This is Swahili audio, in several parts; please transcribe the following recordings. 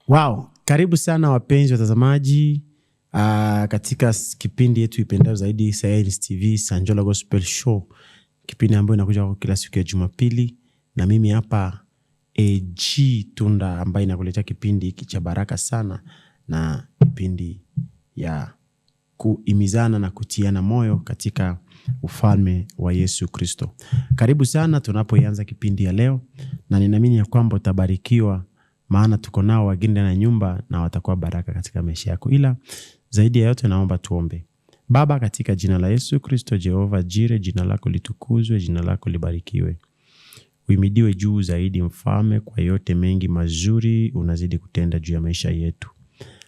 Wow, karibu sana wapenzi watazamaji katika kipindi yetu ipendao zaidi Science TV Sanjola Gospel Show. Kipindi ambayo inakuja kwa kila siku ya Jumapili na mimi hapa AG Tunda ambaye inakuletea kipindi hiki cha baraka sana na kipindi ya kuimizana na kutiana moyo katika ufalme wa Yesu Kristo. Karibu sana tunapoanza kipindi ya leo na ninaamini ya kwamba utabarikiwa, maana tuko nao wageni na nyumba na watakuwa baraka katika maisha yako. Ila zaidi ya yote naomba tuombe. Baba, katika jina la Yesu Kristo, Jehova Jire, jina lako litukuzwe, jina lako libarikiwe. Uimidiwe juu zaidi mfalme, kwa yote mengi mazuri unazidi kutenda juu ya maisha yetu.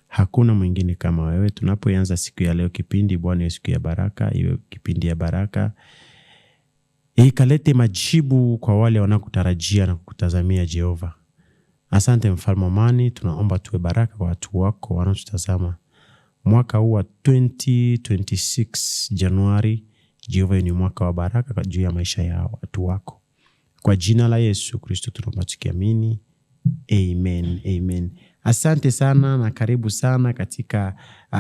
Hakuna mwingine kama wewe. Tunapoanza siku ya leo kipindi, Bwana, iwe siku ya baraka, iwe kipindi ya baraka. Ikalete majibu kwa wale wanakutarajia na kukutazamia Jehova. Asante mfalme amani, tunaomba tuwe baraka kwa watu wako wanaotutazama. Mwaka huu wa 2026 Januari, Jehova, ni mwaka wa baraka juu ya maisha ya watu wako. Kwa jina la Yesu Kristo tunaomba tukiamini. Amen. Amen. Asante sana na karibu sana katika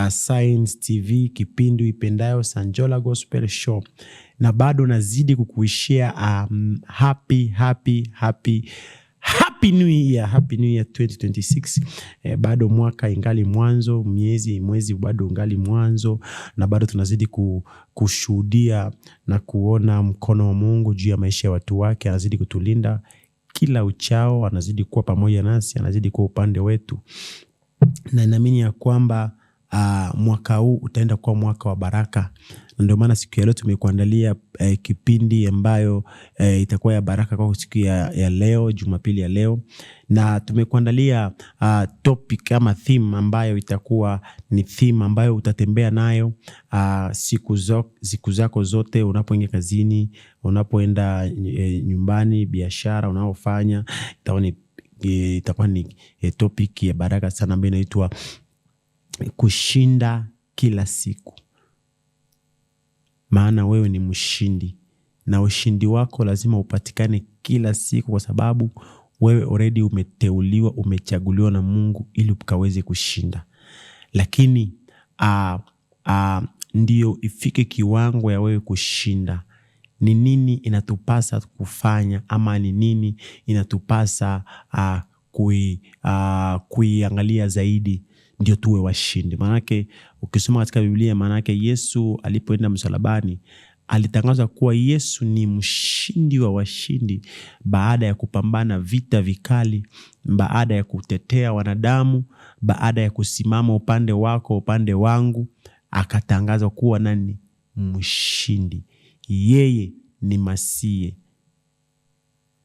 Science TV, kipindi ipendayo Sanjola Gospel Show. Na bado nazidi kukuishia Happy New Year 2026. Bado mwaka ingali mwanzo, mwezi bado ingali mwanzo, na bado tunazidi kushuhudia na kuona mkono wa Mungu juu ya maisha ya watu wake. Anazidi kutulinda kila uchao, anazidi kuwa pamoja nasi, anazidi kuwa upande wetu. Na naamini ya kwamba mwaka huu utaenda kuwa mwaka wa baraka. Ndio maana siku ya leo tumekuandalia kipindi ambayo itakuwa ya baraka kwa siku ya leo, Jumapili ya leo. Na tumekuandalia topic kama theme ambayo itakuwa ni theme ambayo utatembea nayo siku zako zote, unapoingia kazini, unapoenda nyumbani, biashara unaofanya. Itakuwa ni topic ya baraka sana ambayo inaitwa kushinda kila siku. Maana wewe ni mshindi na ushindi wako lazima upatikane kila siku, kwa sababu wewe already umeteuliwa, umechaguliwa na Mungu ili ukaweze kushinda. Lakini ndio ifike kiwango ya wewe kushinda, ni nini inatupasa kufanya, ama ni nini inatupasa kuiangalia zaidi ndio tuwe washindi. Manake ukisoma katika Biblia, manake Yesu alipoenda msalabani alitangaza kuwa Yesu ni mshindi wa washindi, baada ya kupambana vita vikali, baada ya kutetea wanadamu, baada ya kusimama upande wako upande wangu, akatangaza kuwa nani? Mshindi. Yeye ni Masiye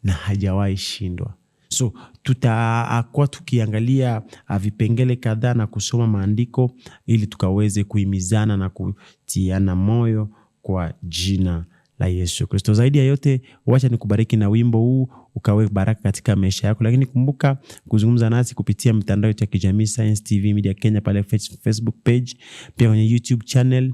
na hajawahi shindwa. So tutakuwa tukiangalia vipengele kadhaa na kusoma maandiko ili tukaweze kuhimizana na kutiana moyo kwa jina la Yesu Kristo. Zaidi ya yote, wacha nikubariki na wimbo huu ukawe baraka katika maisha yako. Lakini kumbuka kuzungumza nasi kupitia mitandao ya kijamii Science TV Media Kenya pale Facebook page, pia kwenye YouTube channel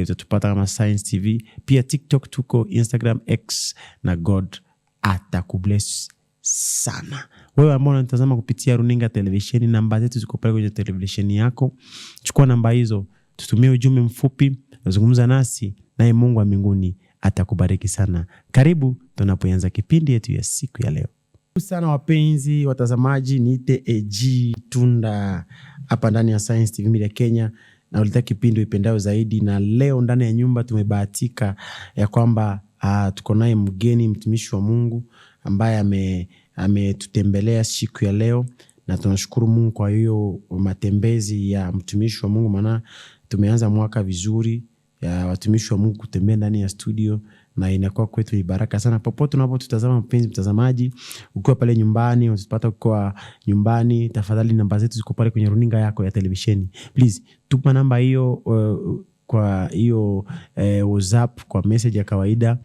utatupata kama Science TV, pia TikTok tuko, Instagram, X, na God atakubless sana. Wewe ambao unatazama kupitia runinga televisheni, namba zetu ziko pale kwenye televisheni yako. Chukua namba hizo, tutumie ujumbe mfupi, zungumza nasi, naye Mungu wa mbinguni atakubariki sana. Karibu tunapoanza kipindi yetu ya siku ya leo. Sana wapenzi watazamaji, niite AG Tunda hapa ndani ya Science TV Media Kenya, na uleta kipindi ipendao zaidi. Na leo ndani ya nyumba tumebahatika ya kwamba tuko naye mgeni, mtumishi wa Mungu ambaye ametutembelea siku ya leo, na tunashukuru Mungu kwa hiyo matembezi ya mtumishi wa Mungu. Maana tumeanza mwaka vizuri ya watumishi wa Mungu kutembea ndani ya studio, na inakuwa kwetu ni baraka sana. Popote unapotutazama mpenzi mtazamaji, ukiwa pale nyumbani, unatupata ukiwa nyumbani, tafadhali namba zetu ziko pale kwenye runinga yako ya televisheni. Please tupa namba hiyo kwa hiyo WhatsApp kwa message ya kawaida.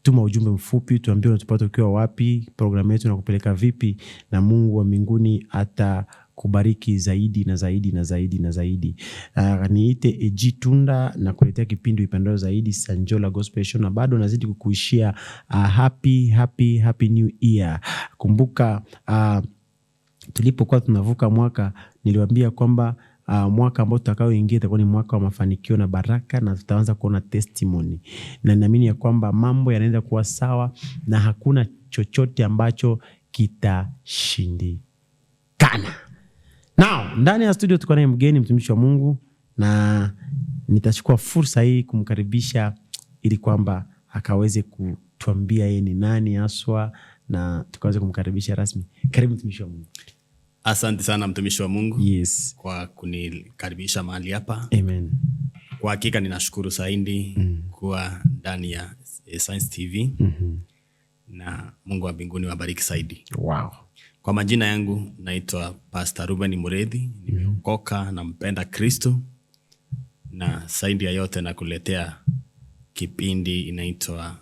Tuma ujumbe mfupi, tuambie unatupata ukiwa wapi, programu yetu inakupeleka vipi, na Mungu wa mbinguni atakubariki zaidi na zaidi na zaidi na zaidi. Niite AG Tunda na kuletea kipindi ipendao zaidi Sanjola Gospel Show, na bado nazidi kukuishia happy New Year. Kumbuka tulipokuwa tunavuka mwaka, niliwaambia kwamba mwaka ambao tutakaoingia itakuwa ni mwaka wa mafanikio na baraka, na tutaanza kuona testimony, na naamini ya kwamba mambo yanaenda kuwa sawa na hakuna chochote ambacho kitashindikana. Now, ndani ya studio tuko naye mgeni, mtumishi wa Mungu, na nitachukua fursa hii kumkaribisha ili kwamba akaweze kutuambia yeye ni nani haswa na tukaweze kumkaribisha rasmi. Karibu mtumishi wa Mungu. Asante sana mtumishi wa Mungu. Yes. Kwa kunikaribisha mahali hapa. Amen. Kwa hakika ninashukuru zaidi kuwa ndani ya Science TV. Na Mungu wa mbinguni wabariki zaidi. Wow. Kwa majina yangu naitwa Pastor Ruben Muredhi, nimeokoka na mpenda Kristo, na zaidi ya yote nakuletea kipindi inaitwa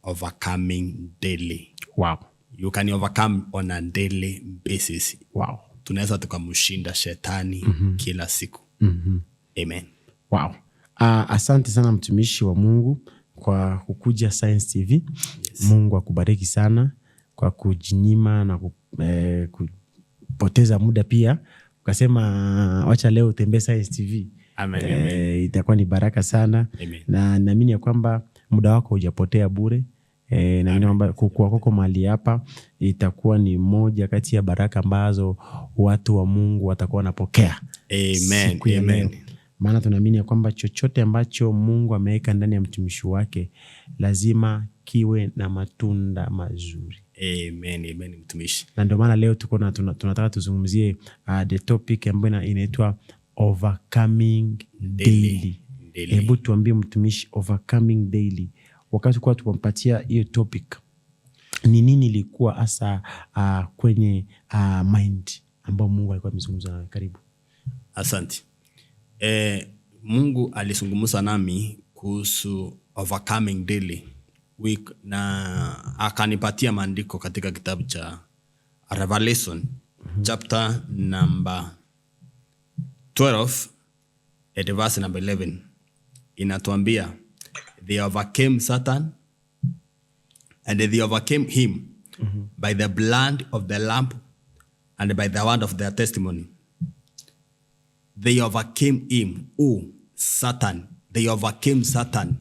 Overcoming Daily. Wow. You can overcome on a daily basis. Wow. Tunaweza tukamshinda shetani kila siku. Amen. Wow. Asante sana mtumishi wa Mungu kwa kukuja Science TV. Yes. Mungu akubariki sana kwa kujinyima na kupoteza muda pia. Ukasema wacha leo utembee Science TV. Amen. Itakuwa ni baraka sana. Amen. Na naamini ya kwamba muda wako hujapotea bure. Na kwamba kukua kwako mahali hapa itakuwa ni moja kati ya baraka ambazo watu wa Mungu watakuwa wanapokea. Amen. Amen. Maana tunaamini ya kwamba chochote ambacho Mungu ameweka ndani ya mtumishi wake lazima kiwe na matunda mazuri. Amen. Amen mtumishi. Na ndio maana leo tuko tunataka tuzungumzie the topic ambayo inaitwa Overcoming Daily. Hebu tuambie mtumishi, Overcoming Daily, wakati kwa tumpatia hiyo topic, ni nini ilikuwa hasa kwenye mind ambao Mungu alikuwa amezungumza nawe? Karibu. Asante. Mungu alizungumza nami kuhusu Overcoming Daily week, na akanipatia maandiko katika kitabu cha Revelation chapter number 12 at verse number 11. Inatuambia they overcame Satan and they overcame him by the blood of the Lamb and by the word of their testimony. They overcame him, Satan. They overcame Satan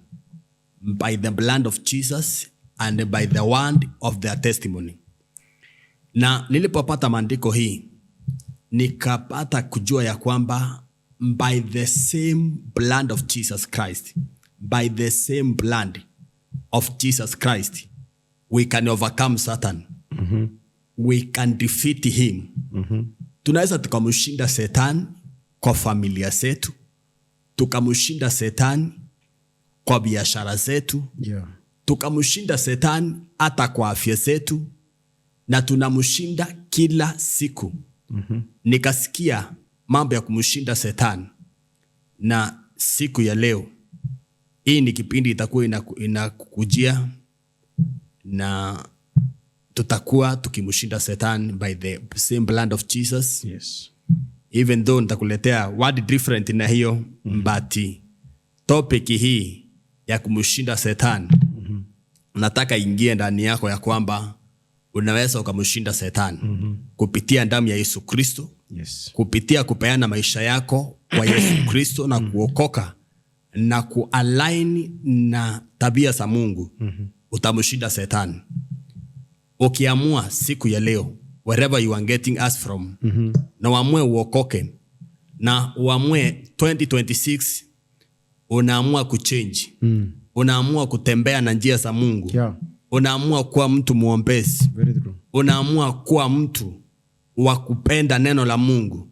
by the blood of Jesus and by the word of their testimony. Na nilipopata maandiko hii, nikapata kujua ya kwamba by the same blood of Jesus Christ, by the same blood of Jesus Christ, we can overcome Satan. We can defeat him. Tunaweza tukamshinda Satan kwa familia zetu, tukamshinda Satan kwa biashara zetu, tukamshinda Satan hata kwa afya zetu, na tunamshinda kila siku. Nikasikia mambo ya kumshinda Satan, na siku ya leo hii ni kipindi itakuwa inakujia, na tutakuwa tukimshinda Satan by the same blood of Jesus. Yes. Even though nitakuletea word different na hiyo, but topic hii ya kumshinda Satan, nataka ingie ndani yako ya kwamba unaweza ukamshinda Satan kupitia damu ya Yesu Kristo. Yes. Kupitia kupeana maisha yako kwa Yesu Kristo na kuokoka na kualign na tabia za Mungu, utamshinda Satan. Ukiamua siku ya leo, wherever you are getting us from, na uamue uokoke, na uamue 2026 unaamua kuchange, unaamua kutembea na njia za Mungu. Yeah. Unaamua kuwa mtu muombezi. Very true. Unaamua kuwa mtu wa kupenda neno la Mungu.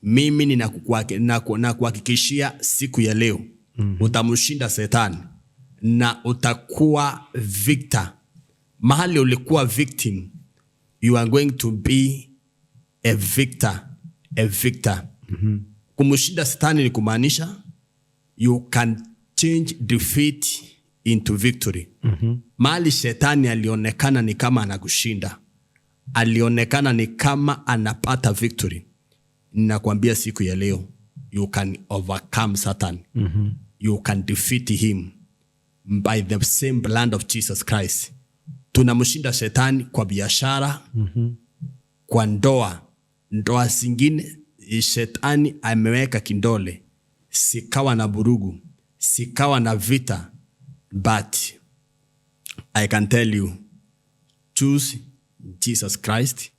Mimi ninakuhakikishia siku ya leo utamshinda Satan na utakuwa victor. Mahali ulikuwa victim, you are going to be a victor. A victor. Kumshinda Satan ni kumaanisha you can change defeat into victory. Mahali Shetani alionekana ni kama anakushinda, alionekana ni kama anapata victory, ninakwambia siku ya leo you can overcome Satan. You can defeat him by the same blood of Jesus Christ. Tunamshinda Shetani kwa biashara, kwa ndoa, ndoa zingine shetani ameweka kindole, sikawa na burugu, sikawa na vita. But I can tell you, choose Jesus Christ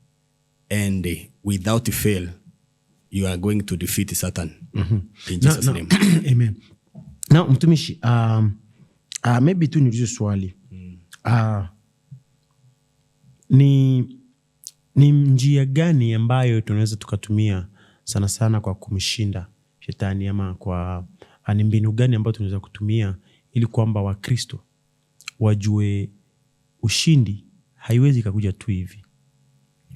and without fail you are going to defeat Satan. In Jesus name. Amen. Now mtumishi, maybe tu niulize swali. Ni njia gani ambayo tunaweza tukatumia sana sana kwa kumshinda shetani, ama kwa ni mbinu gani ambayo tunaweza kutumia ili kwamba Wakristo wajue ushindi haiwezi kuja tu hivi?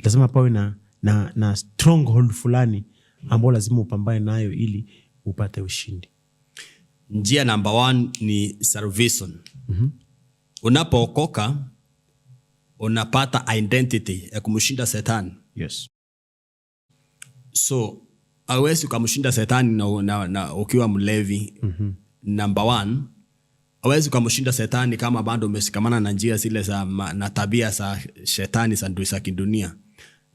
Lazima pawe na stronghold fulani ambao lazima upambane nayo ili upate ushindi. Njia number 1 ni salvation. Unapookoka unapata identity ya kumshinda Shetani. Yes. So hawezi kumshinda Shetani na ukiwa mlevi. Number 1, hawezi kumshinda Shetani kama bado umeshikamana na njia zile za na tabia za Shetani za kidunia.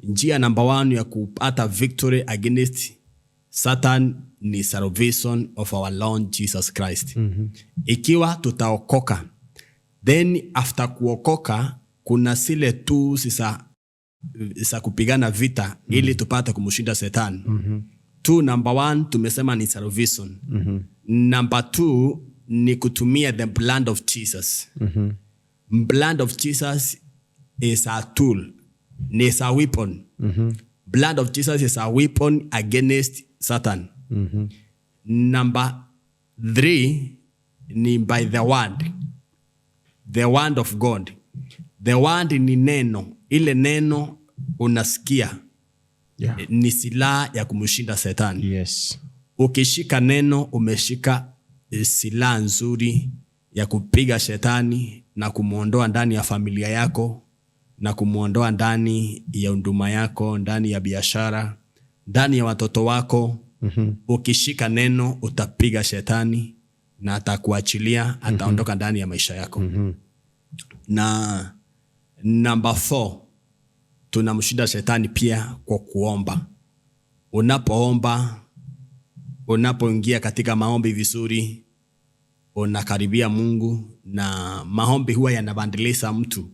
Njia number 1 ya kupata victory against Satan ni salvation of our Lord Jesus Christ. Ikiwa tutaokoka, then after kuokoka kuna zile tools za kupigana vita ili tupate kumshinda Shetani. Number 1 tumesema ni salvation. Number 2 ni kutumia the blood of Jesus. Blood of Jesus is a tool, is a weapon. Blood of Jesus is a weapon against Satan. Number 3 ni by the word of God. The word ni neno, ile neno unasikia. Ni silaha ya kumshinda Shetani. Yes. Ukishika neno umeshika silaha nzuri ya kupiga Shetani na kumuondoa ndani ya familia yako, na kumuondoa ndani ya huduma yako, ndani ya biashara, ndani ya watoto wako. Ukishika neno utapiga Shetani na atakuachilia, ataondoka ndani ya maisha yako. Na number 4, tunamshinda Shetani pia kwa kuomba. Unapoomba, unapoingia katika maombi vizuri, unakaribia Mungu, na maombi huwa yanabadilisha mtu.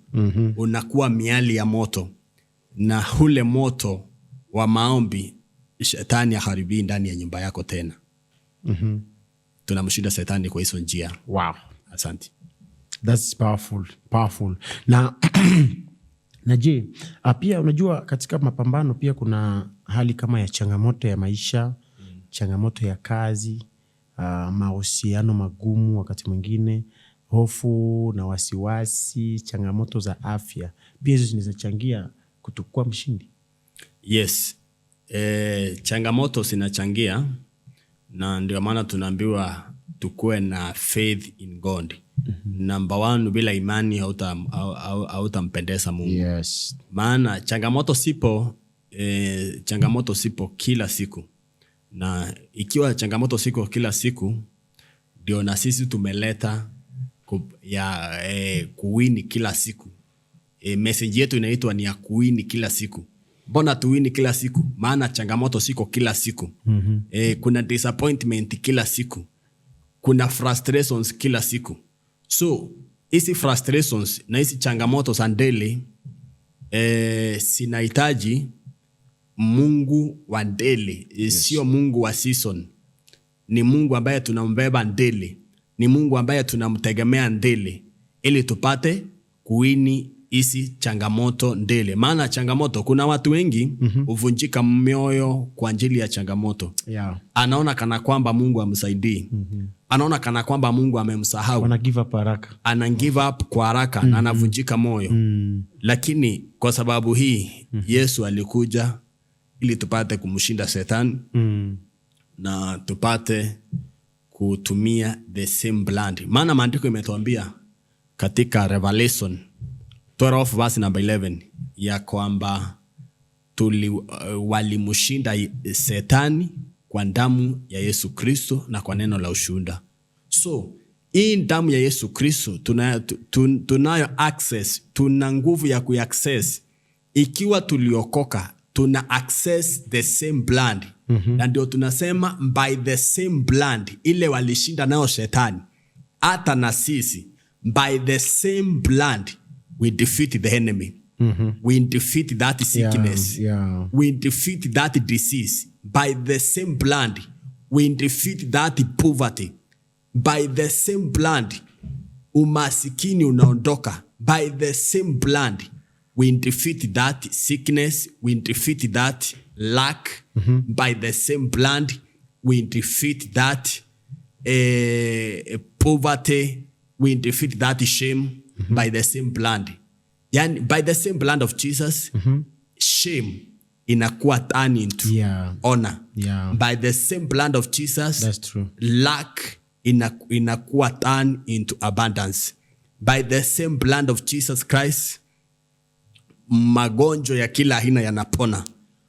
Unakuwa miali ya moto, na ule moto wa maombi Shetani haribi ndani ya nyumba yako tena. Tunamshinda Shetani kwa hizo njia. Wow. Asante. That's powerful. Na je, pia unajua katika mapambano pia kuna hali kama ya changamoto ya maisha, changamoto ya kazi, mahusiano magumu, wakati mwingine hofu na wasiwasi, changamoto za afya. Pia hizo zinachangia kutokuwa mshindi. Yes. Changamoto zinachangia, na ndio maana tunaambiwa tukue na faith in God. Number 1, bila imani hautampendeza Mungu. Yes. Maana changamoto sipo kila siku. Na ikiwa changamoto siko kila siku, ndio na sisi tumeleta kuwini kila siku. Message yetu inaitwa ni ya kuwini kila siku. Mbona tuwini kila siku? Maana changamoto siko kila siku. Kuna disappointment kila siku. Kuna frustrations kila siku. So, hizi frustrations na hizi changamoto za daily sinahitaji Mungu wa daily. Sio Mungu wa season. Ni Mungu ambaye tunambeba daily. Ni Mungu ambaye tunamtegemea daily ili tupate kuwini hizi changamoto daily. Maana changamoto, kuna watu wengi huvunjika mioyo kwa ajili ya changamoto. Anaona kana kwamba Mungu amsaidii. Anaona kana kwamba Mungu amemsahau. Ana give up haraka. Ana give up kwa haraka na anavunjika moyo. Lakini kwa sababu hii Yesu alikuja ili tupate kumshinda Shetani, na tupate kutumia the same blood. Maana maandiko imetuambia katika Revelation 12 verse number 11 ya kwamba walimshinda Shetani kwa damu ya Yesu Kristo na kwa neno la ushuhuda. So, hii damu ya Yesu Kristo tunayo access, tuna nguvu ya kuaccess. Ikiwa tuliokoka, tuna access the same blood. Na ndio tunasema by the same blood ile walishinda nayo shetani, hata na sisi by the same blood we defeat the enemy. We defeat that sickness. We defeat that disease. By the same blood we defeat that poverty. By the same blood umasikini unaondoka. By the same blood we defeat that sickness. We defeat that lack. By the same blood we defeat that poverty. We defeat that shame. By the same blood. Yani, by the same blood of Jesus, shame inakuwa turn into honor. By the same blood of Jesus, that's true, lack inakuwa turn into abundance. By the same blood of Jesus Christ, magonjwa ya kila aina yanapona.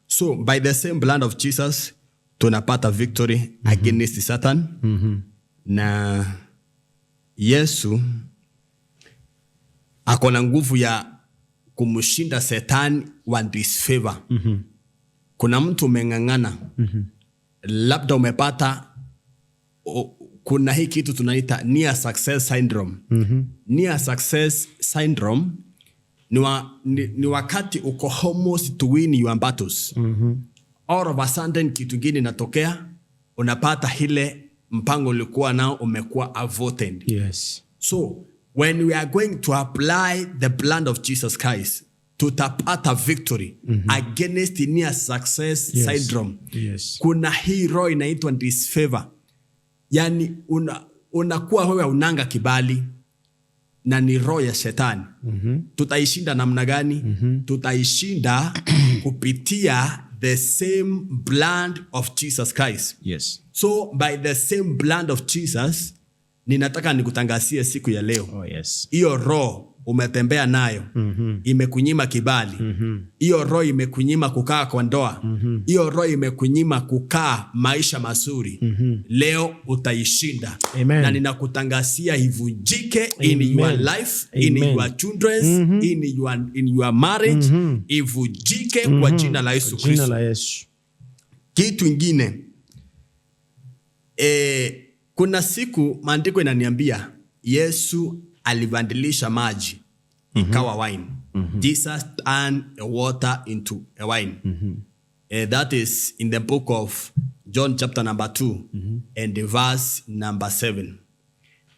So by the same blood of Jesus tunapata victory against Satan. Na Yesu akona nguvu ya kumshinda Satan wa disfavor. Kuna mtu umeng'ang'ana, labda umepata kuna hii kitu tunaita near success syndrome. Near success syndrome ni wakati uko almost to win your battles. All of a sudden kitu gini natokea, unapata hile mpango ulikuwa nao umekuwa averted. Yes. So when we are going to apply the blood of Jesus Christ, tutapata victory against the near success syndrome. Yes. Kuna hii roho inaitwa disfavor. Yani unakuwa wewe unanga kibali na ni roho ya shetani. Tutaishinda namna gani? Tutaishinda kupitia the same blood of Jesus Christ. Yes. So by the same blood of Jesus, ninataka nikutangazie siku ya leo. Oh, yes. Iyo roho umetembea nayo, imekunyima kibali. Iyo roho imekunyima kukaa kwa ndoa. Iyo roho imekunyima kukaa maisha mazuri. Leo utaishinda. Amen. Na ninakutangazia ivunjike in your life, in your children's, in your marriage. Ivunjike kwa jina la Yesu Kristo. Kitu ingine, kuna siku maandiko inaniambia Yesu alibandilisha maji ikawa wine. Jesus turned a water into a wine. That is in the book of John chapter number 2 and the verse number 7.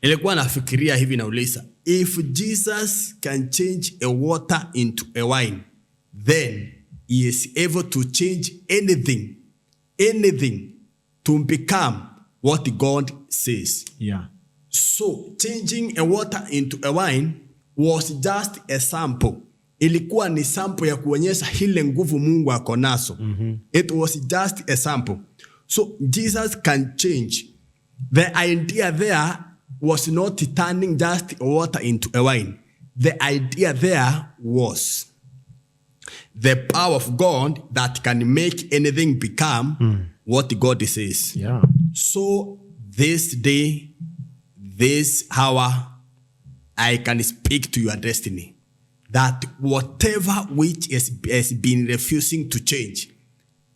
Nilikuwa nafikiria hivi nauliza, if Jesus can change a water into a wine, then he is able to change anything to become what God says. Yeah. So changing a water into a wine was just a sample. Ilikuwa ni sample ya kuonyesha hile nguvu Mungu ako nazo. It was just a sample. So Jesus can change. The idea there was not turning just water into a wine. The idea there was the power of God that can make anything become what God says. Yeah. So this day, this hour, I can speak to your destiny. That whatever which has been refusing to change,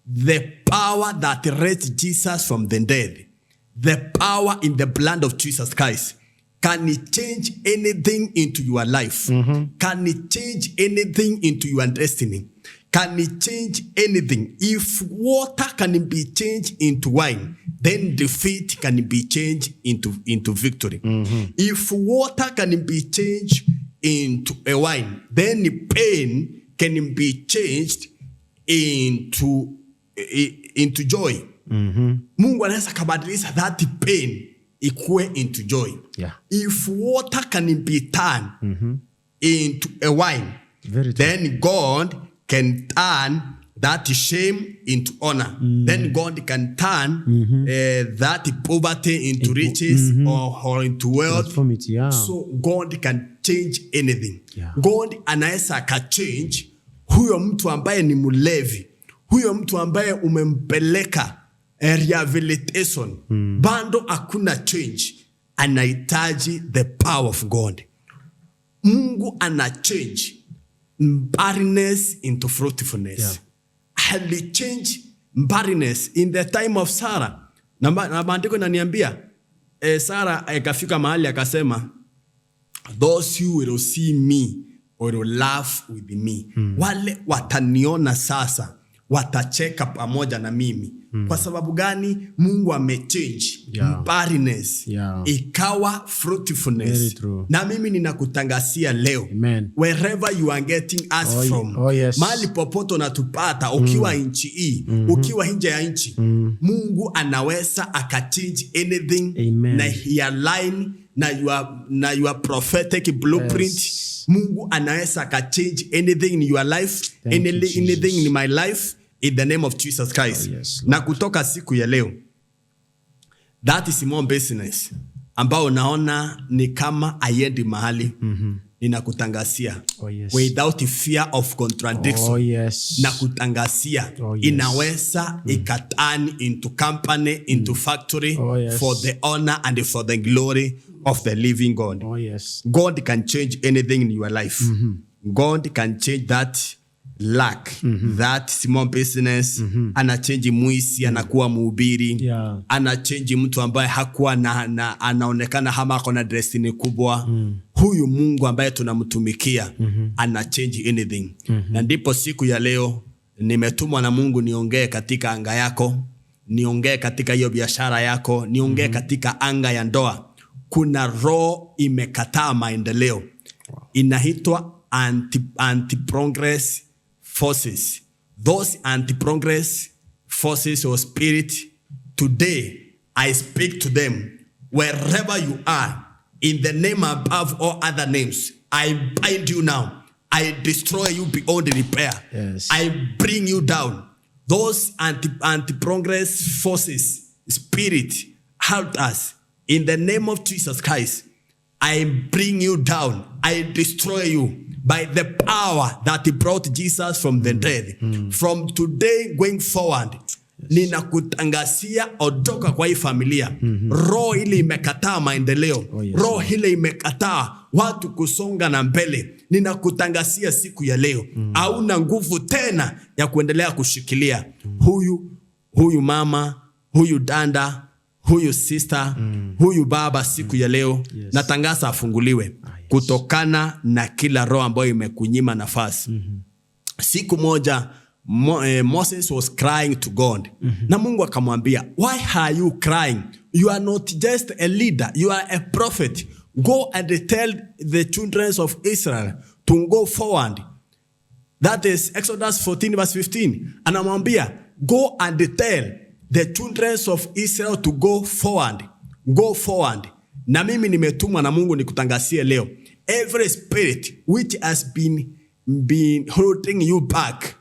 the power that raised Jesus from the dead, the power in the blood of Jesus Christ, can it change anything into your life? Can it change anything into your destiny? Can it change anything? If water can be changed into wine, then defeat can be changed into victory. If water can be changed into a wine, then pain can be changed into joy. Mungu anaweza kabadilisha that pain ikue into joy. Yeah. If water can be turned into a wine, then God can turn that shame into honor. Then God can turn that poverty into riches or into wealth. So God can change anything. Yeah. God anaweza akachange huyo mtu ambaye ni mlevi, huyo mtu ambaye umempeleka rehabilitation, bando hakuna change, anahitaji the power of God. Mungu ana change barrenness into fruitfulness. alichange barrenness in the time of Sarah. Na maandiko inaniambia Sarah akafika mahali akasema, those who will see me will laugh with me. Wale wataniona sasa watacheka pamoja na mimi. Kwa sababu gani? Mungu amechange barrenness ikawa fruitfulness. Na mimi ninakutangazia leo, wherever you are getting us from, mahali popote unatupata, ukiwa nchi hii, ukiwa nje ya nchi, Mungu anaweza akachange anything. Na he align na your prophetic blueprint. Mungu anaweza akachange anything in your life, anything in my life, in the name of Jesus Christ. Na kutoka siku ya leo, that is more business ambao naona ni kama ayendi mahali, ninakutangazia without fear of contradiction. Na kutangazia inaweza ikaturn into company, into factory, for the honor and for the glory of the living God. God can change anything in your life. God can change that lack, that small business. Anachange muisi, anakuwa mhubiri. Anachange mtu ambaye hakuwa anaonekana kama ako na destiny kubwa. Huyu Mungu ambaye tunamtumikia anachange anything. Na ndipo siku ya leo nimetumwa na Mungu niongee katika anga yako, niongee katika hiyo biashara yako, niongee katika anga ya ndoa. Kuna roho imekataa maendeleo, inaitwa anti-progress forces. Those anti-progress forces or spirit, today I speak to them wherever you are, in the name above all other names. I bind you now. I destroy you beyond repair. I bring you down. Those anti-progress forces, spirit, help us. In the name of Jesus Christ, I bring you down. I destroy you by the power that brought Jesus from the dead. From today going forward, ninakutangazia odoka kwa hii familia. Roho ile imekataa maendeleo. Roho ile imekataa watu kusonga na mbele. Ninakutangazia siku ya leo, hauna nguvu tena ya kuendelea kushikilia. Huyu mama, huyu danda, huyu sister, huyu baba, siku ya leo natangaza afunguliwe kutokana na kila roho ambayo imekunyima nafasi. Siku moja Moses was crying to God. Na Mungu akamwambia, why are you crying? You are not just a leader, you are a prophet. Go and tell the children of Israel to go forward. That is Exodus 14 verse 15. Anamwambia, go and tell the children of Israel to go forward. Go forward. Na mimi nimetumwa na Mungu nikutangazie leo, every spirit which has been holding you back,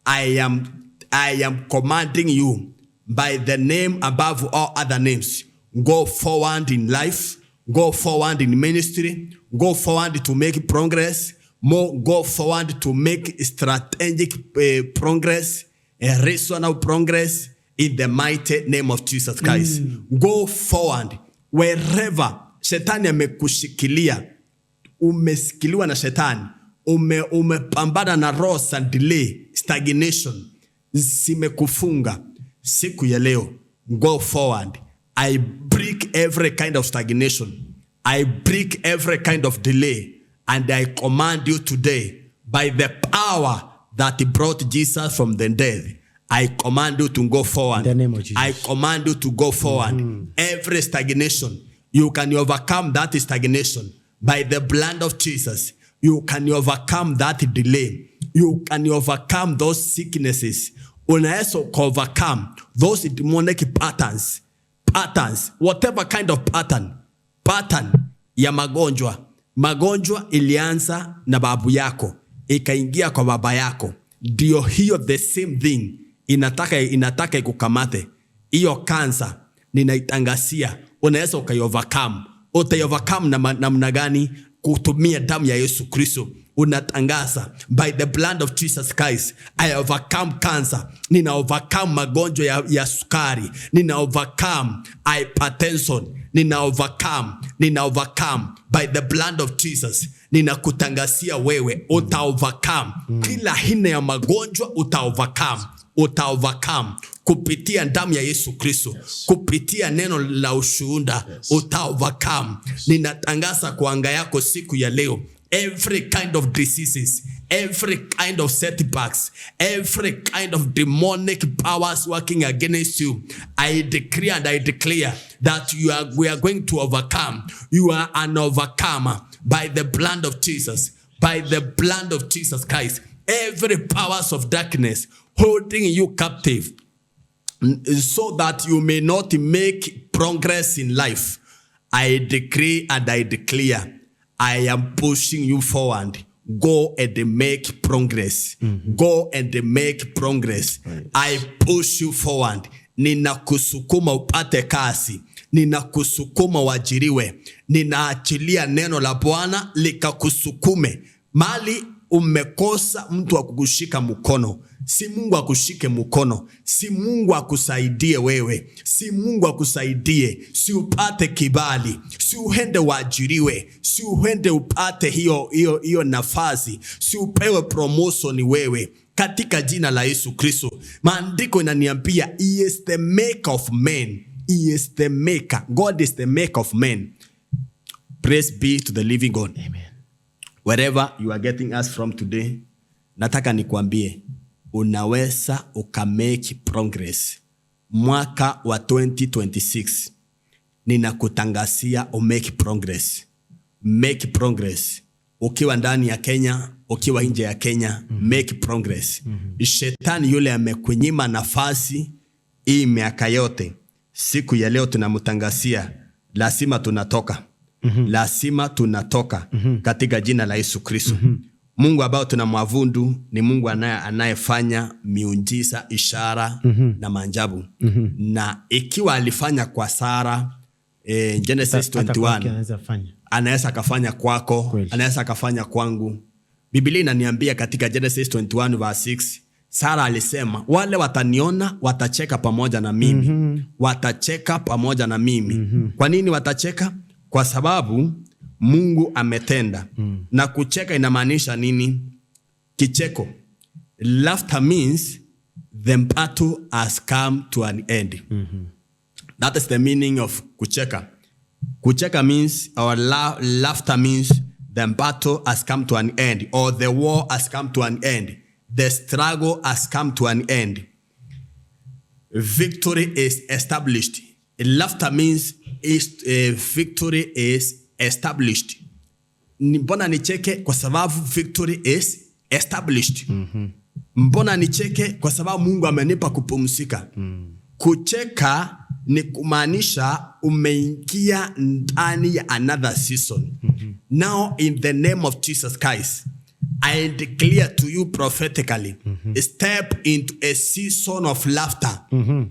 I am commanding you by the name above all other names. Go forward in life. Go forward in ministry. Go forward to make progress. Go forward to make strategic progress, rational progress, in the mighty name of Jesus Christ. Go forward. Wherever shetani amekushikilia, umesikiliwa na shetani, umepambana na roho za delay, stagnation, zimekufunga, siku ya leo, go forward. I break every kind of stagnation. I break every kind of delay. And I command you today, by the power that brought Jesus from the dead, I command you to go forward. In the name of Jesus. I command you to go forward. Every stagnation, you can overcome that stagnation by the blood of Jesus. You can overcome that delay. You can overcome those sicknesses. Unaweza overcome those demonic patterns, whatever kind of pattern ya magonjwa ilianza na babu yako, ikaingia kwa baba yako. Ndio hiyo the same thing inataka ikukamate. Hiyo kansa ninaitangazia, unaweza ukaiovercome. Utaiovercome namna gani? Kutumia damu ya Yesu Kristo. Unatangaza, by the blood of Jesus Christ, I overcome cancer. Nina overcome magonjwa ya sukari. Nina overcome hypertension. Nina overcome by the blood of Jesus. Ninakutangazia wewe, uta overcome kila aina ya magonjwa, uta overcome uta overcome kupitia damu ya Yesu Kristo. Kupitia neno la ushuhuda uta overcome. Ninatangaza kwa anga yako siku ya leo, every kind of diseases, every kind of setbacks, every kind of demonic powers working against you, I decree and I declare that we are going to overcome. You are an overcomer by the blood of Jesus, by the blood of Jesus Christ. Every powers of darkness holding you captive so that you may not make progress in life, I decree and I declare, I am pushing you forward. Go and make progress. Go and make progress. I push you forward. Ninakusukuma upate kasi. Ninakusukuma wajiriwe. Ninaachilia neno la Bwana likakusukume. Mali umekosa mtu wa kukushika mkono. Si Mungu akushike mkono. Si Mungu akusaidie wewe. Si Mungu akusaidie. Si upate kibali. Si uende waajiriwe. Si uende upate hiyo nafasi. Si upewe promotion wewe. Katika jina la Yesu Kristo. Maandiko inaniambia, He is the maker of men. He is the maker. God is the maker of men. Praise be to the living God. Amen. Wherever you are getting us from today, nataka nikuambie, unaweza ukamake progress. Mwaka wa 2026, ninakutangazia umake progress. Make progress. Ukiwa ndani ya Kenya, ukiwa nje ya Kenya, make progress. Shetani yule amekunyima nafasi hii miaka yote, siku ya leo tunamtangazia, lazima tunatoka. Lazima tunatoka katika jina la Yesu Kristo. Mungu ambao tunamwabudu ni Mungu anayefanya miujiza, ishara na maajabu. Na ikiwa alifanya kwa Sara, Genesis 21, anaweza akafanya kwako, anaweza akafanya kwangu. Biblia inaniambia katika Genesis 21 verse 6, Sara alisema, wale wataniona watacheka pamoja na mimi. Watacheka pamoja na mimi. Kwa nini watacheka? Kwa sababu Mungu ametenda. Na kucheka inamaanisha nini? Kicheko. Laughter means the battle has come to an end. That is the meaning of kucheka. Kucheka means, or laughter means, the battle has come to an end, or the war has come to an end. The struggle has come to an end. Victory is established. Laughter means victory is established. Mbona nicheke? Kwa sababu victory is established. Mbona nicheke? Kwa sababu Mungu amenipa kupumzika. Kucheka ni kumaanisha umeingia ndani ya another season. Now in the name of Jesus Christ, I declare to you prophetically, step into a season of laughter.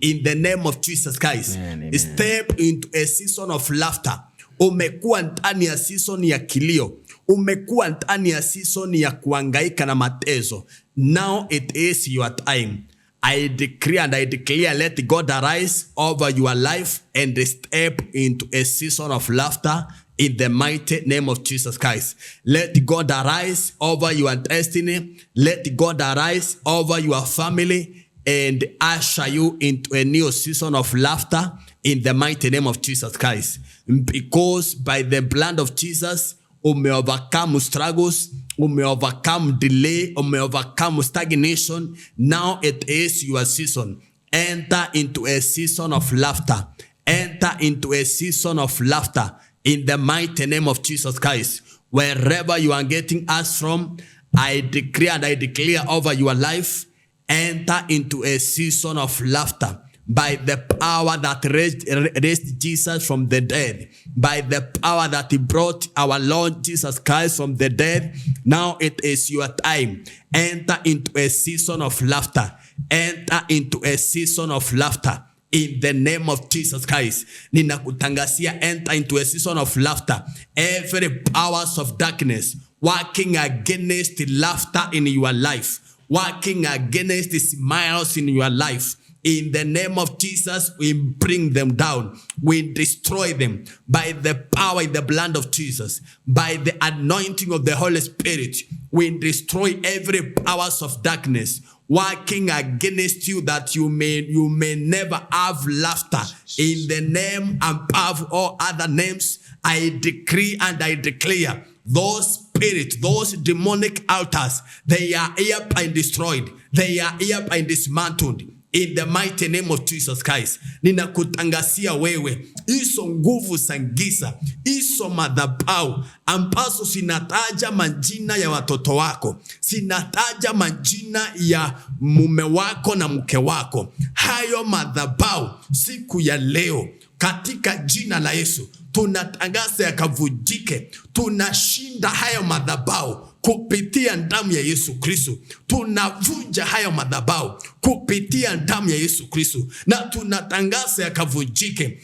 In the name of Jesus Christ, step into a season of laughter. Umekuwa ndani ya season ya kilio. Umekuwa ndani ya season ya kuhangaika na mateso. Now it is your time. I decree and I declare, let God arise over your life and step into a season of laughter in the mighty name of Jesus Christ. Let God arise over your destiny. Let God arise over your family and usher you into a new season of laughter in the mighty name of Jesus Christ. Because by the blood of Jesus, overcome struggles, overcome delay, overcome stagnation. Now it is your season. Enter into a season of laughter. Enter into a season of laughter in the mighty name of Jesus Christ. Wherever you are getting us from, I decree and I declare over your life, enter into a season of laughter. By the power that raised Jesus from the dead, by the power that brought our Lord Jesus Christ from the dead, now it is your time. Enter into a season of laughter. Enter into a season of laughter. In the name of Jesus Christ, ninakutangazia, enter into a season of laughter. Every powers of darkness working against laughter in your life, working against the smiles in your life, in the name of Jesus, we bring them down. We destroy them by the power in the blood of Jesus, by the anointing of the Holy Spirit. We destroy every powers of darkness working against you, that you may never have laughter. In the name above all other names, I decree and I declare, those spirits, those demonic altars, they are hereby destroyed. They are hereby dismantled. In the mighty name of Jesus Christ. Ninakutangasia wewe, hizo nguvu za giza, hizo madhabahu ambazo sinataja majina ya watoto wako, sinataja majina ya mume wako na mke wako, hayo madhabahu siku ya leo katika jina la Yesu tunatangaza yakavujike. Tunashinda hayo madhabahu kupitia damu ya Yesu Kristo. Tunavunja hayo madhabahu kupitia damu ya Yesu Kristo, na tunatangaza yakavujike.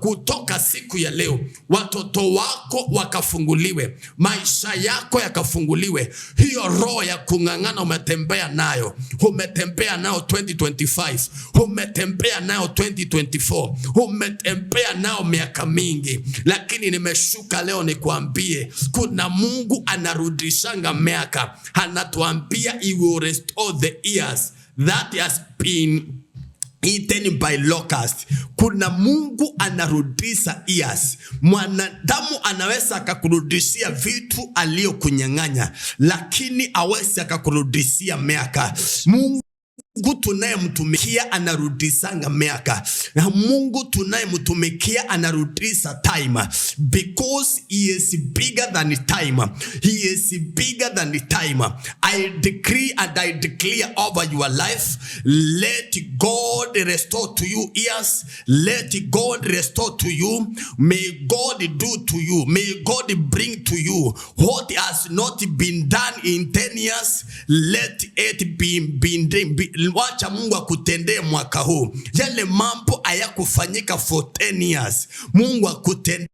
Kutoka siku ya leo watoto wako wakafunguliwe, maisha yako yakafunguliwe. Hiyo roho ya kung'ang'ana umetembea nayo, umetembea nayo 2025, umetembea nayo 2024, umetembea nayo miaka mingi, lakini nimeshuka leo nikwambie, kuna Mungu anarudishanga miaka. Anatuambia he will restore the years that has been eaten by locusts. Kuna Mungu anarudisha years. Mwanadamu anaweza akakurudishia vitu aliyokunyang'anya, lakini hawezi akakurudishia miaka. Mungu tunayemtumikia anarudisanga miaka. Mungu tunayemtumikia anarudisha time, because he is bigger than time. He is bigger than time. I decree and I declare over your life, let God restore to you years. Let God restore to you. May God do to you, may God bring to you what has not been done in 10 years. Let it be wacha Mungu akutendee mwaka huu yale mambo hayakufanyika for 10 years. Mungu akutendee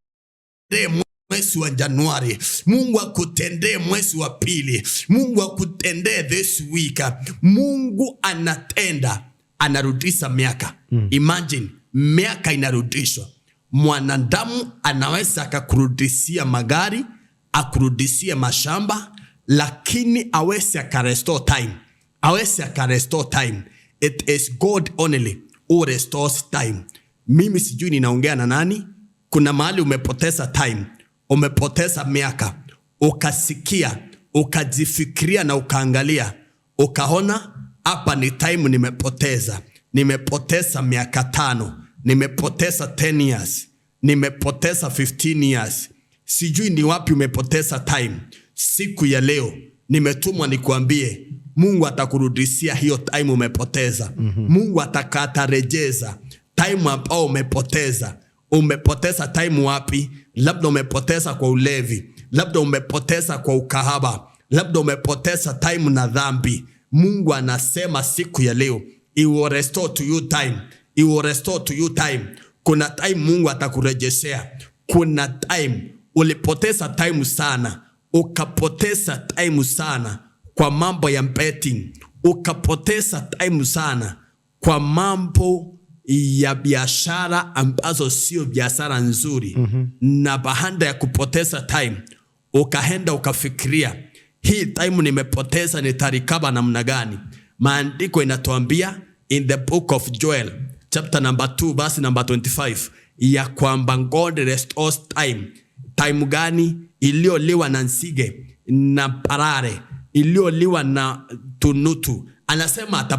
mwezi wa Januari, Mungu akutendee mwezi wa pili, Mungu akutendee this week. Mungu anatenda, anarudisha miaka. Imagine, miaka inarudishwa. Mwanadamu anaweza akakurudishia magari, akurudishia mashamba, lakini hawezi akarestore time. Hawezi akarestore time. It is God only who restores time. Mimi sijui ninaongea na nani. Kuna mahali umepoteza time, umepoteza miaka, ukasikia, ukajifikiria na ukaangalia, ukaona hapa ni time nimepoteza. Nimepoteza miaka 5, nimepoteza 10 years, nimepoteza 15 years. Sijui ni wapi umepoteza time. Siku ya leo nimetumwa nikuambie, Mungu atakurudishia hiyo time umepoteza. Mungu atakatarejeza time ambao umepoteza. Umepoteza time wapi? Labda umepoteza kwa ulevi, labda umepoteza kwa ukahaba, labda umepoteza time na dhambi. Mungu anasema siku ya leo, he will restore to you time. He will restore to you time. Kuna time Mungu atakurejeshea. Kuna time ulipoteza time sana, ukapoteza time sana kwa mambo ya betting, ukapoteza time sana kwa mambo ya biashara ambazo sio biashara nzuri. Na baada ya kupoteza time, ukaenda ukafikiria, hii time nimepoteza nitarikaba namna gani? Maandiko inatuambia in the book of Joel chapter number 2 verse number 25 ya kwamba God restores time. Time gani? Iliyoliwa na nzige na parare, iliyoliwa na tunutu. Anasema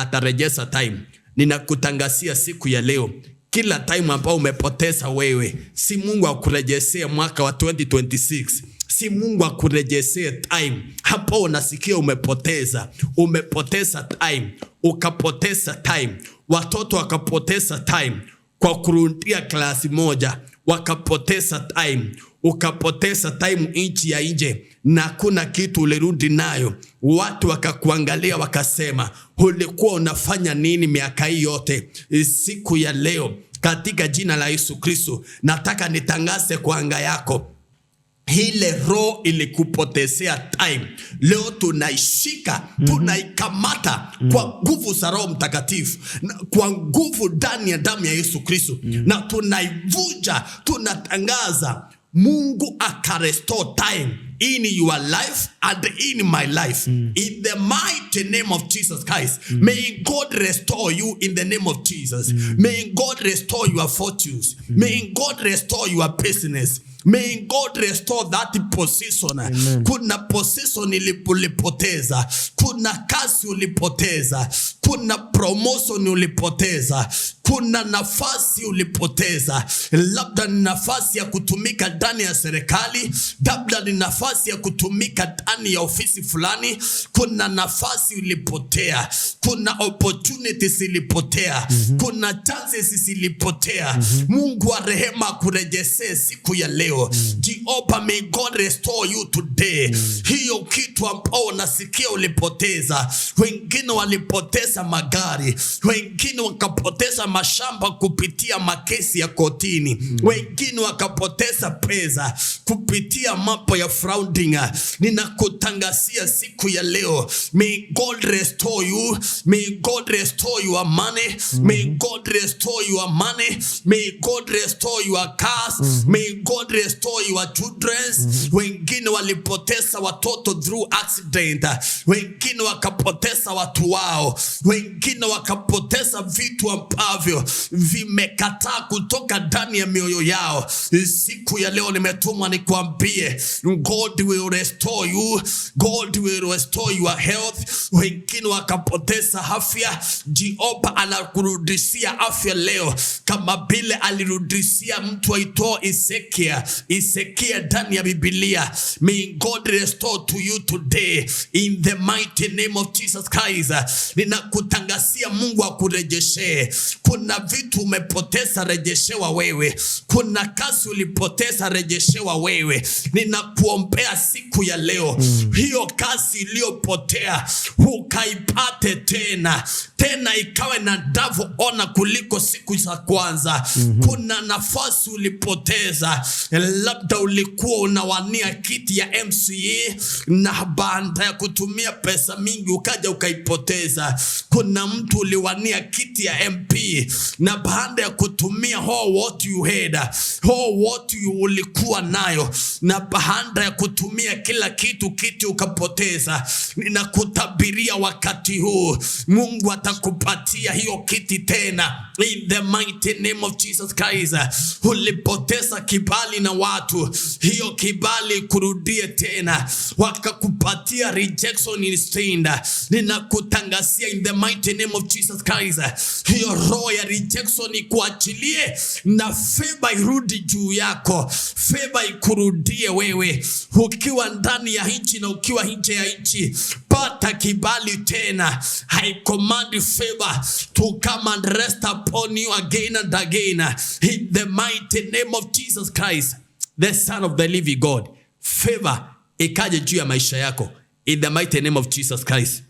atarejesha time. Ninakutangazia siku ya leo, kila time ambao umepoteza wewe, si Mungu akurejeshe mwaka wa 2026. Si Mungu akurejeshe time hapo unasikia umepoteza. Umepoteza time, ukapoteza time. Watoto wakapoteza time kwa kurundia klasi moja, wakapoteza time. Ukapoteza time inchi ya nje na kuna kitu ulirudi nayo. Watu wakakuangalia wakasema, ulikuwa unafanya nini miaka hii yote? Siku ya leo katika jina la Yesu Kristo nataka nitangaze kwa anga yako, ile roho ilikupotezea time, leo tunaishika, tunaikamata kwa nguvu za Roho Mtakatifu, kwa nguvu ndani ya damu ya Yesu Kristo, na tunaivunja. Tunatangaza Mungu akarestore time in your life and in my life. In the mighty name of Jesus Christ. May God restore you in the name of Jesus. May God restore your fortunes. May God restore your business. May God restore that position. Amen. Kuna position ulipoteza, kuna kazi ulipoteza, kuna promotion ulipoteza, kuna nafasi ulipoteza. Labda ni nafasi ya kutumika ndani ya serikali, labda ni nafasi ya kutumika ndani ya ofisi fulani. Kuna nafasi ulipotea, kuna opportunities ilipotea, kuna chances zilipotea. Mungu wa rehema kurejeshe siku ya leo. Jehovah, may God restore you today. Hiyo kitu ambao unasikia ulipoteza. Wengine walipoteza magari, wengine wakapoteza mashamba kupitia makesi ya kotini, wengine wakapoteza pesa kupitia mambo ya frauding. Ninakutangazia siku ya leo, may God restore you. May God restore your money. May God restore your money. May God restore your cars. May God restore your children. Wengine walipoteza watoto through accident, wengine wakapoteza watu wao, wengine wakapoteza vitu ambavyo vimekataa kutoka ndani ya mioyo yao. Siku ya leo nimetumwa nikwambie, God will restore you. God will restore your health. Wengine wakapoteza afya, Jehova anakurudishia afya leo, kama vile alirudishia mtu aitwa Ezekiel ndani ya Biblia. May God restore to you today in the mighty name of Jesus Christ. Ninakutangazia Mungu akurejeshe. Kuna vitu umepoteza, rejeshewa wewe. Kuna kazi ulipoteza, rejeshewa wewe. Ninakuombea siku ya leo, hiyo kazi iliyopotea ukaipate tena ikawe na ndavu ona kuliko siku za kwanza. Kuna nafasi ulipoteza, labda ulikuwa unawania kiti ya MCA na baada ya kutumia pesa mingi ukaja ukaipoteza. Kuna mtu uliwania kiti ya MP na baada ya kutumia all what you had, all what you ulikuwa nayo, na baada ya kutumia kila kitu ukapoteza. Ninakutabiria wakati huu Mungu atakupatia hiyo kiti tena in the mighty name of Jesus Christ. Ulipoteza kibali na watu, hiyo kibali kurudie tena, wakakupatia rejection instead. Ninakutangazia in the mighty name of Jesus Christ, hiyo roho ya rejection ikuachilie na favor irudi juu yako. Favor ikurudie wewe, ukiwa ndani ya nchi na ukiwa nje ya nchi. Pata kibali tena. I command favor to come and rest upon you again and again in the mighty name of Jesus Christ, the Son of the living God. Favor ikaje juu ya maisha yako in the mighty name of Jesus Christ.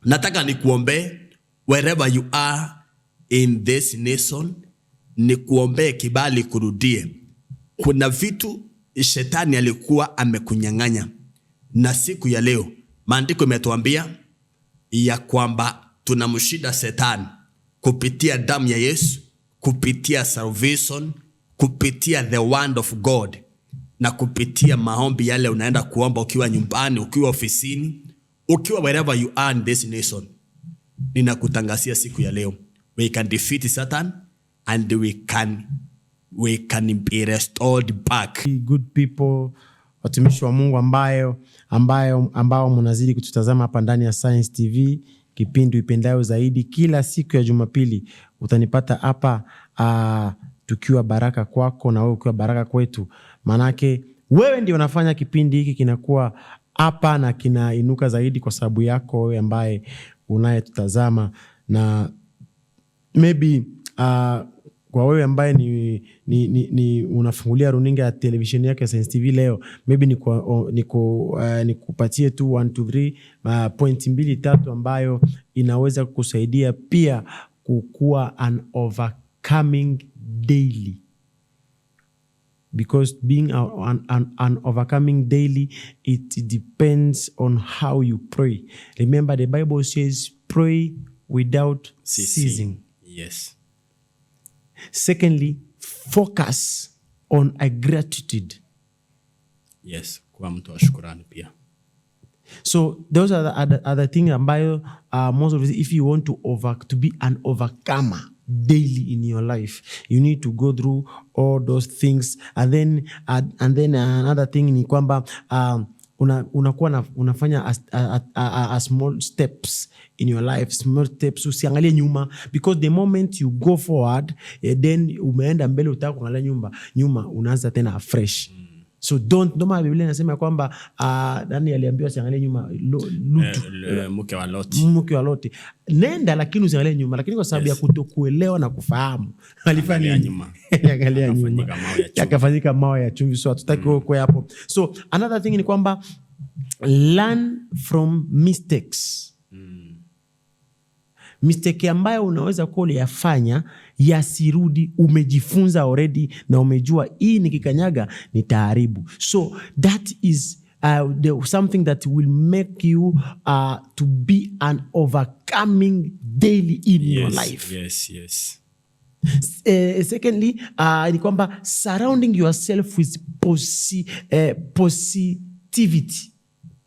Nataka nikuombe wherever you are in this nation, nikuombe kibali kurudie. Kuna vitu shetani alikuwa amekunyang'anya, na siku ya leo maandiko imetuambia ya kwamba tunamshinda Shetani kupitia damu ya Yesu, kupitia salvation, kupitia the word of God, na kupitia maombi yale unaenda kuomba ukiwa nyumbani, ukiwa ofisini, ukiwa wherever you are in this nation. Ninakutangazia siku ya leo, we can defeat Satan and we can be restored back. Good people, watumishi wa Mungu ambao mnazidi kututazama hapa ndani ya Science TV, kipindi ipendayo zaidi. Kila siku ya Jumapili utanipata hapa tukiwa baraka kwako na wewe ukiwa baraka kwetu. Manake wewe ndio unafanya kipindi hiki kinakuwa hapa na kinainuka zaidi kwa sababu yako wewe ambaye unayetutazama. Na maybe kwa wewe ambaye ni unafungulia runinga ya televisheni yake Science TV leo, maybe nikupatie tu 1 2 3 point 2 3 ambayo inaweza kukusaidia pia kukua an overcoming daily. Because being an overcoming daily, it depends on how you pray. Remember, the Bible says pray without ceasing. Yes. Secondly, focus on a gratitude. Yes. kuwa mtu wa shukrani pia. So those are the thing ambayo most of it, if you want to be an overcomer daily in your life, you need to go through all those things, and then another thing ni kwamba unakuwa unafanya a small steps in your life, small steps, usiangalie nyuma, because the moment you go forward, then umeenda mbele, utaka kuangalia nyuma unaanza tena afresh. So ndio maana Biblia inasema kwamba nani aliambiwa siangalie nyuma, mke wa Loti. Nenda lakini usiangalie nyuma, lakini kwa sababu ya kutokuelewa na kufahamu alifanya nyuma. Angalia nyuma. Yakafanyika mawe ya chumvi. So hatutaki kwa hapo. So another thing ni kwamba learn from mistakes. Mistake ambayo unaweza kuwa uliyafanya yasirudi, umejifunza already na umejua hii nikikanyaga nitaharibu. So that is something that will make you to be an overcoming daily in your life. Yes. Secondly, ni kwamba surrounding yourself with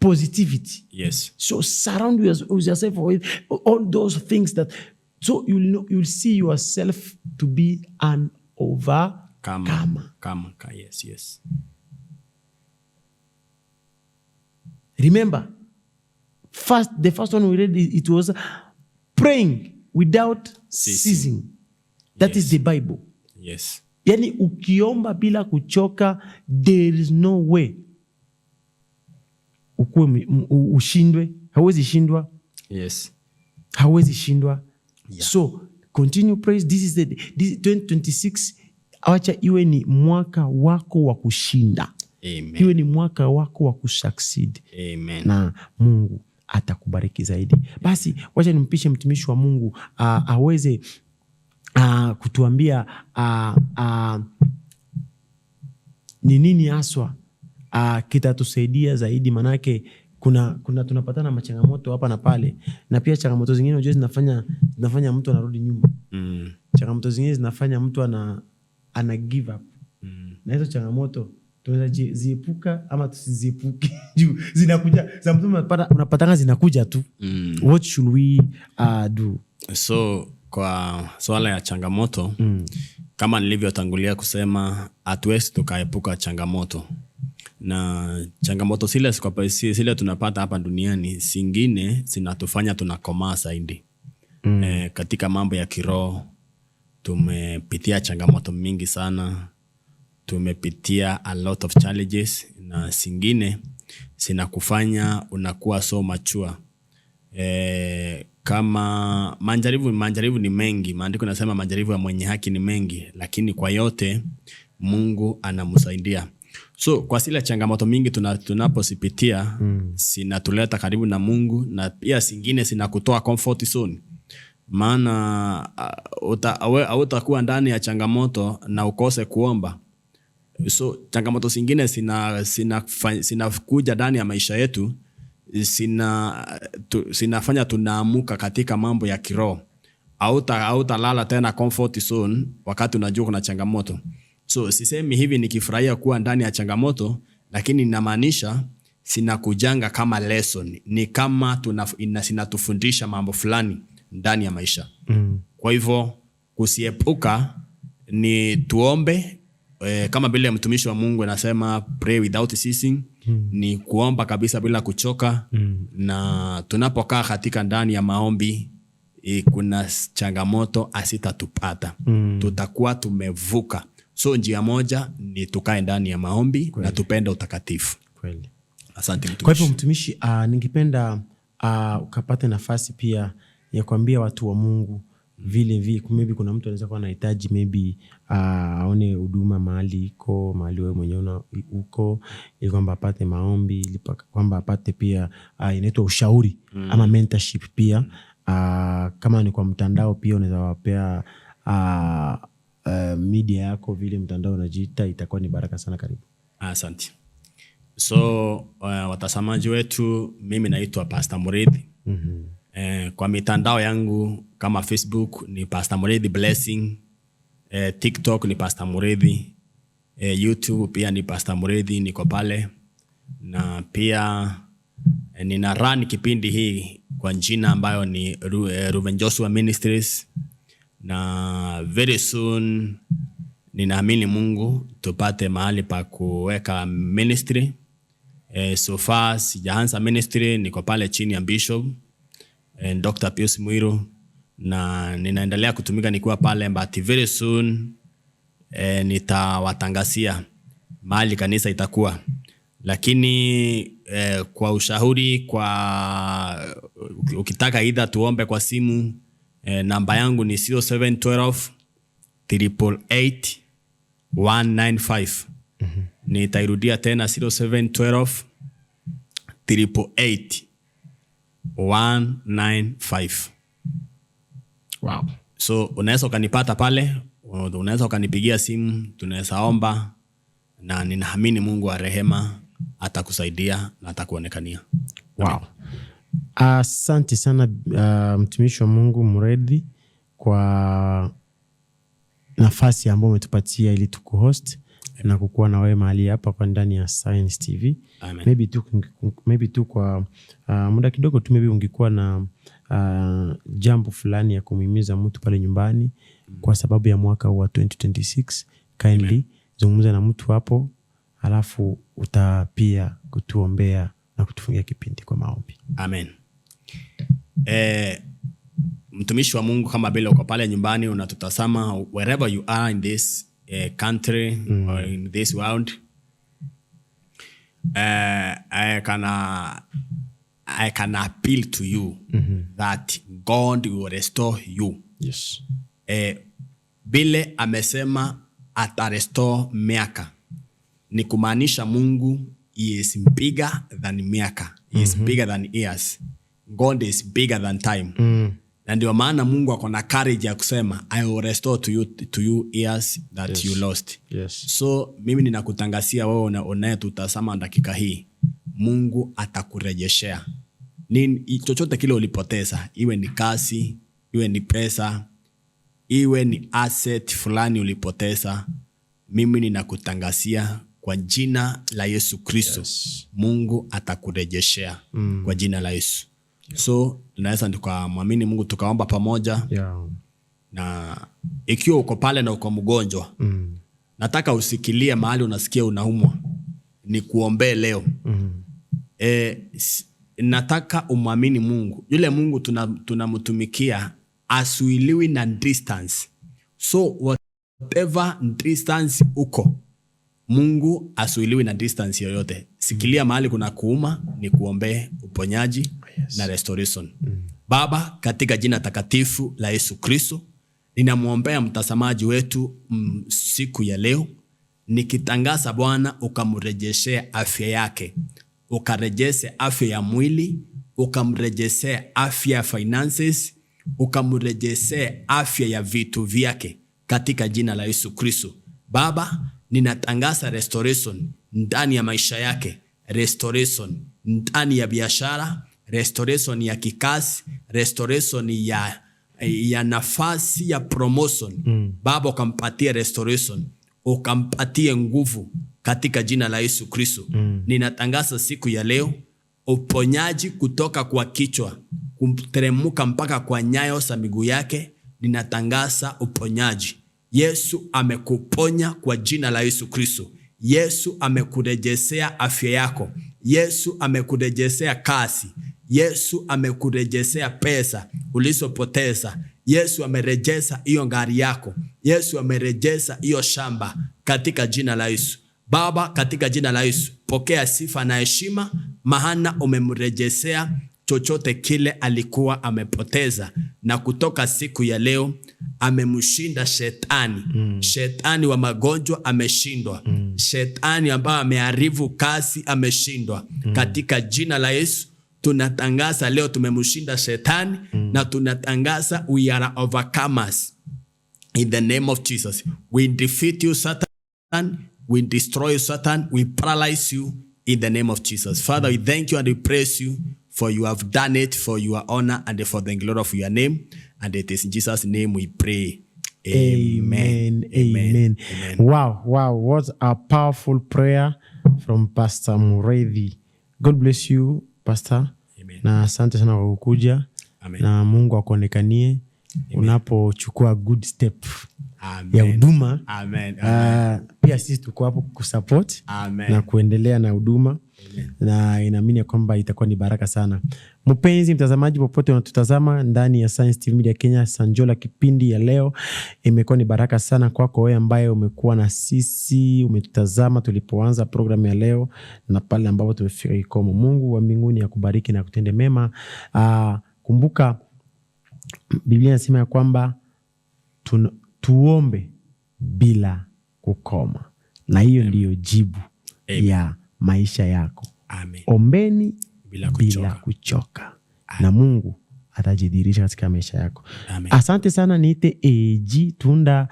positivity. Yes. So surround yourself with all those things that, so you'll see yourself to be an overcomer. Yes. Remember, the first one we read, it was praying without ceasing. That is the Bible. Yes. Yani ukiomba bila kuchoka, there is no way ushindwe. Hawezi shindwa. Yes. Hawezi shindwa. Yeah. So continue praise. This is 2026. Acha iwe ni mwaka wako wa kushinda. Amen. Iwe ni mwaka wako wa kusucceed. Amen. Na Mungu atakubariki zaidi. Basi wacha nimpishe mtumishi wa Mungu aweze kutuambia ni nini haswa kitatusaidia zaidi, manake kuna tunapatana machangamoto hapa na pale, na pia changamoto zingine unajua zinafanya mtu anarudi nyuma. Changamoto zingine zinafanya mtu ana give up. Na hizo changamoto tunaweza ziepuka ama tusiziepuke. Juu zinakuja, za mtu unapatanga zinakuja tu. What should we do? So kwa swala ya changamoto, kama nilivyotangulia kusema, hatuwezi tukaepuka changamoto. Na changamoto zile tunapata hapa duniani, zingine zinatufanya tunakomaa zaidi. Katika mambo ya kiroho tumepitia changamoto mingi sana. Tumepitia a lot of challenges, na zingine zinakufanya unakuwa so mature. Kama manjaribu ni mengi. Maandiko nasema manjaribu ya mwenye haki ni mengi, lakini kwa yote Mungu anamsaidia. So kwa zile changamoto mingi tunaposipitia, zinatuleta karibu na Mungu, na pia zingine zinakutoa comfort zone. Maana utakuwa ndani ya changamoto na ukose kuomba. So changamoto zingine zinakuja ndani ya maisha yetu, zinafanya tunaamuka katika mambo ya kiroho. Hautalala tena comfort zone wakati unajua kuna changamoto. So sisemi hivi nikifurahia kuwa ndani ya changamoto, lakini inamaanisha zinakujanga kama lesson. Ni kama zinatufundisha mambo fulani ndani ya maisha. Kwa hivyo kusiepuka ni tuombe, kama vile mtumishi wa Mungu anasema pray without ceasing. Ni kuomba kabisa bila kuchoka. Na tunapokaa katika ndani ya maombi, kuna changamoto asitatupata. Tutakuwa tumevuka. So njia moja ni tukae ndani ya maombi na tupende utakatifu. Kweli. Asante mtumishi. Kwa hivyo mtumishi, ningependa ukapate nafasi pia ya kuambia watu wa Mungu vile maybe kuna mtu anaweza kuwa anahitaji maybe aone huduma mahali wewe mwenyewe uko, ili kwamba apate maombi, ili kwamba apate pia inaitwa ushauri ama mentorship pia. Kama ni kwa mtandao pia unaweza wapea media yako, vile mtandao unajiita, itakuwa ni baraka sana. Karibu. Asante. So watazamaji wetu, mimi naitwa Pastor Muridhi. Kwa mitandao yangu kama Facebook ni Pastor Muridhi Blessing, TikTok ni Pastor Muridhi, YouTube pia ni Pastor Muridhi, niko pale. na pia nina run kipindi hii kwa jina ambayo ni Ruben Joshua Ministries, na very soon ninaamini Mungu tupate mahali pa kuweka ministry. So far sijaanza ministry, niko pale chini ya Bishop Dr. Pius Muiru, na ninaendelea kutumika nikiwa pale, but very soon nitawatangazia mahali kanisa itakuwa. Lakini kwa ushauri, kwa ukitaka either tuombe kwa simu, namba yangu ni 0712 888 195. Nitairudia tena 0712 888 195. Wow. So unaweza ukanipata pale, unaweza ukanipigia simu, tunaweza omba, na ninaamini Mungu wa rehema atakusaidia na atakuonekania. Wow. Asante sana mtumishi wa Mungu Muredhi kwa nafasi ambayo umetupatia ili tukuhost na kukuwa na wewe mahali hapa kwa ndani ya Science TV. Amen. Maybe tu kwa muda kidogo tu, maybe ungekuwa na jambo fulani ya kumhimiza mtu pale nyumbani kwa sababu ya mwaka wa 2026, kindly zungumza na mtu hapo, alafu utapia kutuombea na kutufungia kipindi kwa maombi. Amen. Mtumishi wa Mungu, kama vile uko pale nyumbani unatutazama, wherever you are in this country or in this world, I can appeal to you that God will restore you. Yes. Bile amesema atarestore miaka, ni kumaanisha Mungu is bigger than miaka. He is bigger than years. God is bigger than time. Na ndio maana Mungu ako na courage ya kusema I will restore to you years that you lost. Yes. So mimi ninakutangazia wewe unayetutazama dakika hii, Mungu atakurejeshea nini chochote kile ulipoteza, iwe ni kazi, iwe ni pesa, iwe ni asset fulani ulipoteza. Mimi ninakutangazia kwa jina la Yesu Kristo, Mungu atakurejeshea kwa jina la Yesu. So tunaweza tukamwamini Mungu, tukaomba pamoja. Na ikiwa uko pale na uko mgonjwa, nataka usikilie mahali unasikia unaumwa, ni kuombee leo. Nataka umwamini Mungu. Yule Mungu tunamtumikia asuiliwi na distance. So whatever distance uko, Mungu asuiliwi na distance yoyote. Sikilia mahali kuna kuuma, ni kuombee uponyaji na restoration. Baba, katika jina takatifu la Yesu Kristo, ninamwombea mtazamaji wetu siku ya leo, nikitangaza Bwana ukamrejeshea afya yake, ukarejeshe afya ya mwili, ukamrejeshea afya ya finances, ukamrejeshea afya ya vitu vyake katika jina la Yesu Kristo. Baba, ninatangaza restoration ndani ya maisha yake, restoration ndani ya biashara, restoration ya kikazi, restoration ya nafasi ya promotion. Baba, ukampatie restoration, ukampatie nguvu katika jina la Yesu Kristo. Ninatangaza siku ya leo uponyaji kutoka kwa kichwa kuteremuka mpaka kwa nyayo za miguu yake. Ninatangaza uponyaji. Yesu amekuponya kwa jina la Yesu Kristo. Yesu amekurejeshea afya yako. Yesu amekurejeshea kazi. Yesu amekurejeshea pesa ulizopoteza. Yesu amerejesha hiyo gari yako. Yesu amerejesha hiyo shamba katika jina la Yesu. Baba, katika jina la Yesu, pokea sifa na heshima, maana umemrejeshea chochote kile alikuwa amepoteza, na kutoka siku ya leo amemshinda shetani. Shetani wa magonjwa ameshindwa. Shetani ambaye ameharibu kazi ameshindwa. Katika jina la Yesu tunatangaza leo tumemshinda shetani, na tunatangaza we are overcomers in the name of Jesus. We defeat you Satan, we destroy you Satan, we paralyze you in the name of Jesus. Father, we thank you and we praise you, for you have done it for your honor and for the glory of your name. And it is in Jesus' name we pray. Amen. Amen. Amen. Amen. Wow. What a powerful prayer from Pastor Mureithi. God bless you, Pastor. Amen. Na asante sana kwa kukuja. Amen. Na Mungu akuonekanie unapochukua good step Amen. ya huduma. Amen. Pia sisi tuko hapo kusupport. Amen. Na kuendelea na huduma. Na inaamini kwamba itakuwa ni baraka sana. Mpenzi mtazamaji, popote unatutazama ndani ya Science TV Media Kenya, Sanjola, kipindi ya leo imekuwa ni baraka sana kwako wewe ambaye umekuwa na sisi, umetutazama tulipoanza programu ya leo na pale ambapo tumefika ikomo. Mungu wa mbinguni akubariki na kutende mema. Kumbuka Biblia inasema ya kwamba tuombe bila kukoma, na hiyo ndiyo jibu ya maisha yako. Amen. Ombeni bila kuchoka. Na Mungu atajidhihirisha katika maisha yako. Amen. Asante sana. Niite AG Tunda,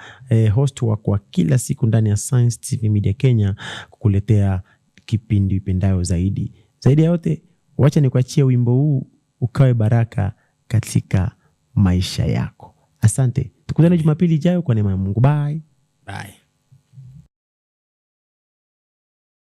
host wa kwa kila siku ndani ya Science TV Media Kenya, kukuletea kipindi upendayo zaidi. Zaidi ya yote, wacha nikuachie wimbo huu ukawe baraka katika maisha yako. Asante. Tukutane Jumapili ijayo kwa neema ya Mungu. Bye. Bye.